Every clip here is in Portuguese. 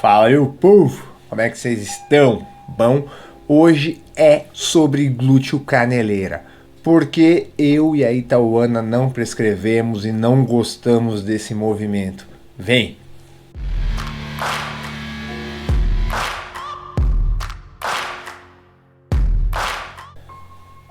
Fala aí, povo! Como é que vocês estão? Bom, hoje é sobre glúteo caneleira, porque eu e a Itauana não prescrevemos e não gostamos desse movimento. Vem!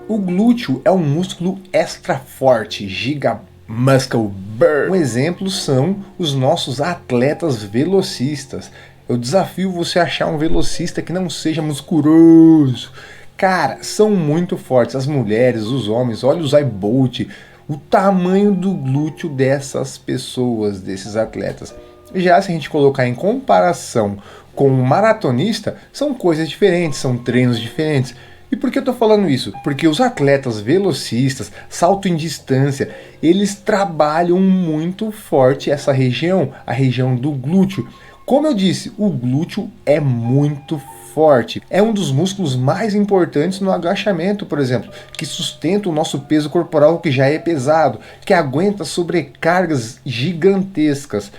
O glúteo é um músculo extra forte, giga muscle burn. Um exemplo são os nossos atletas velocistas. Eu desafio você a achar um velocista que não seja musculoso. Cara, são muito fortes as mulheres, os homens. Olha o Usain Bolt, o tamanho do glúteo dessas pessoas, desses atletas. Já se a gente colocar em comparação com um maratonista, são coisas diferentes, são treinos diferentes. E por que eu tô falando isso? Porque os atletas velocistas, salto em distância, eles trabalham muito forte essa região, a região do glúteo. Como eu disse, o glúteo é muito forte. É um dos músculos mais importantes no agachamento, por exemplo, que sustenta o nosso peso corporal que já é pesado, que aguenta sobrecargas gigantescas.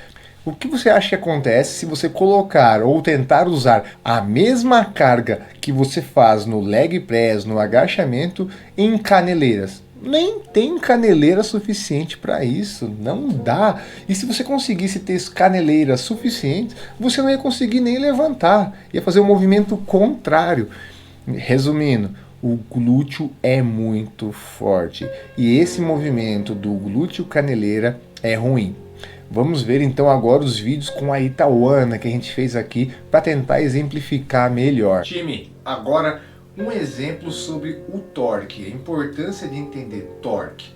O que você acha que acontece se você colocar ou tentar usar a mesma carga que você faz no leg press, no agachamento, em caneleiras? Nem tem caneleira suficiente para isso, não dá. E se você conseguisse ter caneleiras suficientes, você não ia conseguir nem levantar, ia fazer um movimento contrário. Resumindo, o glúteo é muito forte e esse movimento do glúteo caneleira é ruim. Vamos ver então agora os vídeos com a Itauana que a gente fez aqui para tentar exemplificar melhor. Time, agora um exemplo sobre o torque, a importância de entender torque.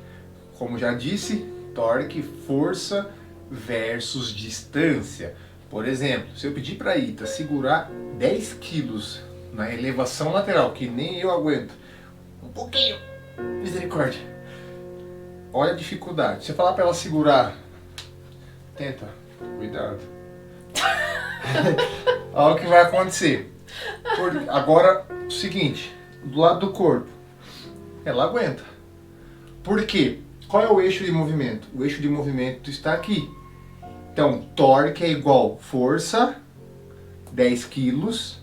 Como já disse, torque, força versus distância. Por exemplo, se eu pedir para a Ita segurar 10 quilos na elevação lateral, que nem eu aguento, um pouquinho, misericórdia, olha a dificuldade. Se eu falar para ela segurar, tenta, cuidado. Olha o que vai acontecer. Agora, o seguinte, do lado do corpo, ela aguenta. Por quê? Qual é o eixo de movimento? O eixo de movimento está aqui. Então, torque é igual força, 10 quilos,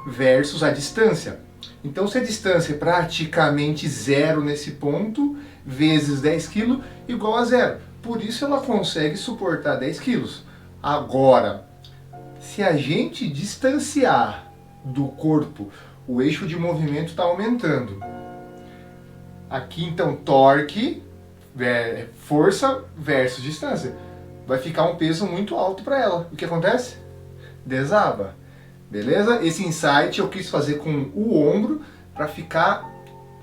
versus a distância. Então, se a distância é praticamente zero nesse ponto, vezes 10 quilos, igual a zero. Por isso ela consegue suportar 10 quilos. Agora, se a gente distanciar do corpo, o eixo de movimento está aumentando. Aqui então, torque, força versus distância. Vai ficar um peso muito alto para ela. O que acontece? Desaba. Beleza? Esse insight eu quis fazer com o ombro para ficar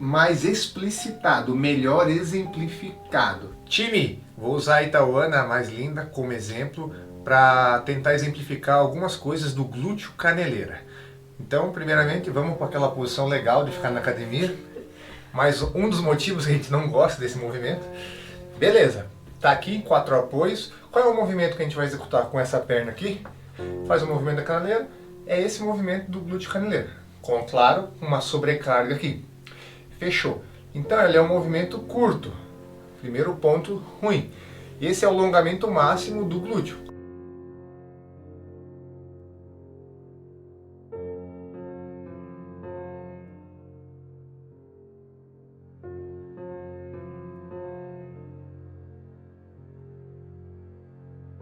mais explicitado, melhor exemplificado. Time, vou usar a Itauana, a mais linda, como exemplo para tentar exemplificar algumas coisas do glúteo caneleira. Então, primeiramente, vamos para aquela posição legal de ficar na academia. Mas um dos motivos que a gente não gosta desse movimento. Beleza, tá aqui, 4 apoios. Qual é o movimento que a gente vai executar com essa perna aqui? Faz o movimento da caneleira. É esse movimento do glúteo caneleira. Com, claro, uma sobrecarga aqui. Fechou. Então, ele é um movimento curto. Primeiro ponto ruim. Esse é o alongamento máximo do glúteo.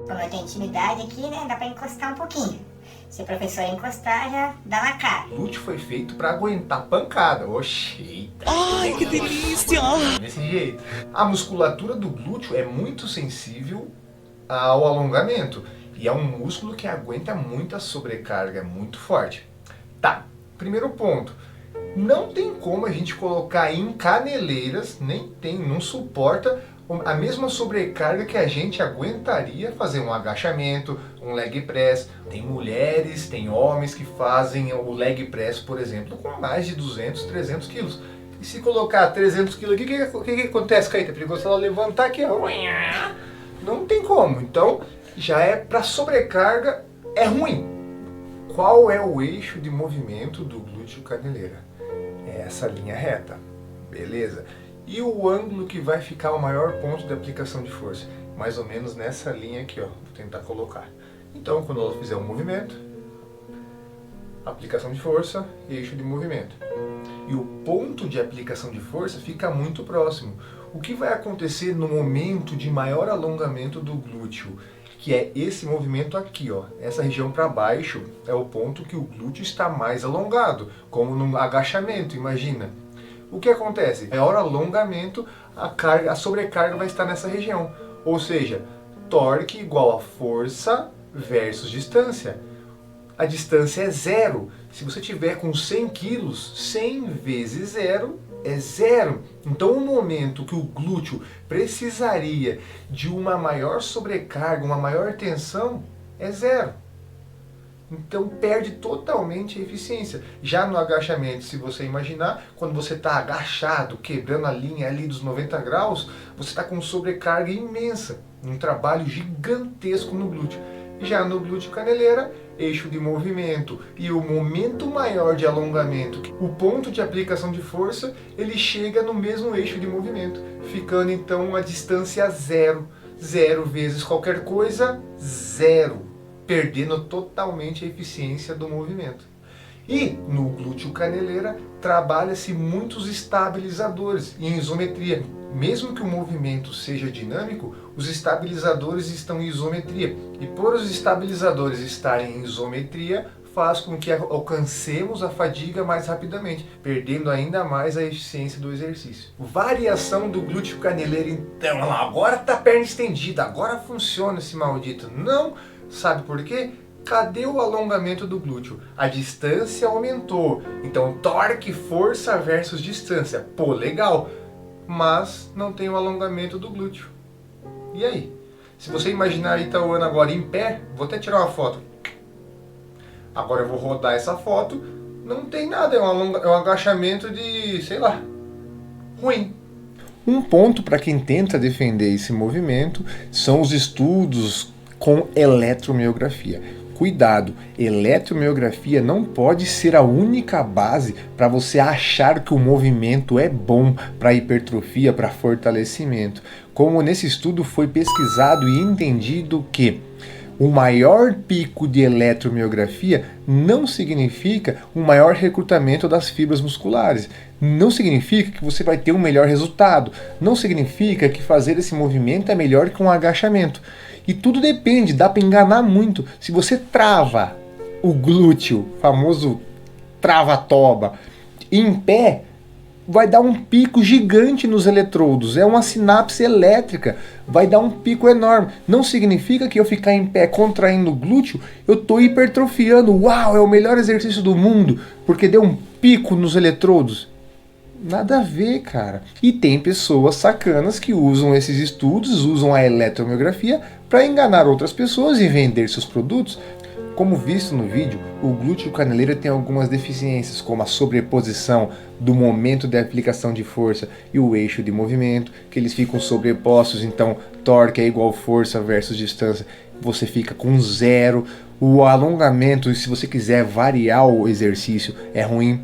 Como eu tenho intimidade aqui, né, dá pra encostar um pouquinho. Se o professor encostar, já dá na cara. O glúteo foi feito para aguentar pancada. Oxi. Ai, que delícia! Desse jeito. A musculatura do glúteo é muito sensível ao alongamento. E é um músculo que aguenta muita sobrecarga, é muito forte. Tá, primeiro ponto. Não tem como a gente colocar em caneleiras, não suporta a mesma sobrecarga que a gente aguentaria fazer um agachamento, um leg press. Tem mulheres, tem homens que fazem o leg press, por exemplo, com mais de 200, 300 quilos. E se colocar 300 quilos aqui, o que acontece, Caíta? Perigoso ela levantar aqui, ó. Não tem como. Então, já é para sobrecarga, é ruim. Qual é o eixo de movimento do glúteo caneleira? É essa linha reta, beleza? E o ângulo que vai ficar o maior ponto de aplicação de força? Mais ou menos nessa linha aqui, ó. Vou tentar colocar. Então, quando ela fizer um movimento, aplicação de força e eixo de movimento. E o ponto de aplicação de força fica muito próximo. O que vai acontecer no momento de maior alongamento do glúteo? Que é esse movimento aqui, ó. Essa região para baixo é o ponto que o glúteo está mais alongado, como no agachamento, imagina. O que acontece? Maior alongamento, a sobrecarga vai estar nessa região. Ou seja, torque igual a força versus distância. A distância é zero. Se você tiver com 100 kg, 100 vezes zero é zero. Então o momento que o glúteo precisaria de uma maior sobrecarga, uma maior tensão, é zero. Então perde totalmente a eficiência. Já no agachamento, se você imaginar, quando você está agachado, quebrando a linha ali dos 90 graus, você está com sobrecarga imensa, um trabalho gigantesco no glúteo. Já no glúteo caneleira, eixo de movimento e o momento maior de alongamento, o ponto de aplicação de força, ele chega no mesmo eixo de movimento, ficando então a distância zero. Zero vezes qualquer coisa, zero. Perdendo totalmente a eficiência do movimento. E no glúteo caneleira trabalha-se muitos estabilizadores em isometria. Mesmo que o movimento seja dinâmico, os estabilizadores estão em isometria. E por os estabilizadores estarem em isometria, faz com que alcancemos a fadiga mais rapidamente, perdendo ainda mais a eficiência do exercício. Variação do glúteo caneleiro, então, agora está a perna estendida, agora funciona esse maldito. Não! Sabe por quê? Cadê o alongamento do glúteo? A distância aumentou. Então, torque, força versus distância. Pô, legal. Mas não tem o alongamento do glúteo. E aí? Se você imaginar a Itaúana agora em pé, vou até tirar uma foto. Agora eu vou rodar essa foto. Não tem nada, é um agachamento de, sei lá, ruim. Um ponto para quem tenta defender esse movimento são os estudos com eletromiografia. Cuidado, eletromiografia não pode ser a única base para você achar que o movimento é bom para hipertrofia, para fortalecimento. Como nesse estudo foi pesquisado e entendido que o maior pico de eletromiografia não significa um maior recrutamento das fibras musculares. Não significa que você vai ter um melhor resultado. Não significa que fazer esse movimento é melhor que um agachamento. E tudo depende, dá para enganar muito. Se você trava o glúteo, famoso trava-toba, em pé, vai dar um pico gigante nos eletrodos. É uma sinapse elétrica, vai dar um pico enorme. Não significa que eu ficar em pé contraindo o glúteo, eu estou hipertrofiando. Uau, é o melhor exercício do mundo, porque deu um pico nos eletrodos. Nada a ver, cara. E tem pessoas sacanas que usam esses estudos, usam a eletromiografia para enganar outras pessoas e vender seus produtos. Como visto no vídeo, o glúteo caneleiro tem algumas deficiências, como a sobreposição do momento de aplicação de força e o eixo de movimento, que eles ficam sobrepostos, então torque é igual força versus distância, você fica com zero. O alongamento, se você quiser variar o exercício, é ruim.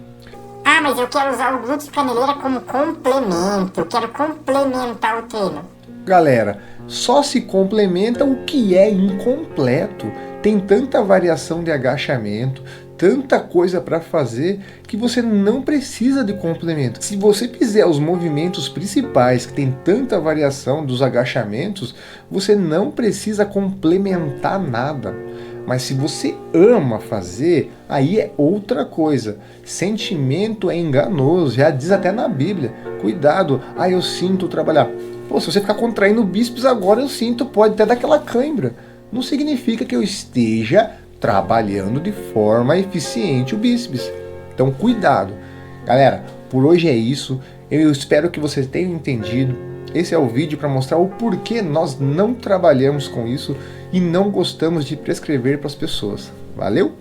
Ah, mas eu quero usar o glúteo caneleira como complemento, eu quero complementar o treino. Galera, só se complementa o que é incompleto. Tem tanta variação de agachamento, tanta coisa para fazer, que você não precisa de complemento. Se você fizer os movimentos principais, que tem tanta variação dos agachamentos, você não precisa complementar nada. Mas se você ama fazer, aí é outra coisa. Sentimento é enganoso, já diz até na Bíblia. Cuidado, eu sinto trabalhar. Pô, se você ficar contraindo o bíceps agora, eu sinto, pode até dar aquela cãibra. Não significa que eu esteja trabalhando de forma eficiente o bíceps. Então cuidado. Galera, por hoje é isso. Eu espero que vocês tenham entendido. Esse é o vídeo para mostrar o porquê nós não trabalhamos com isso e não gostamos de prescrever para as pessoas. Valeu?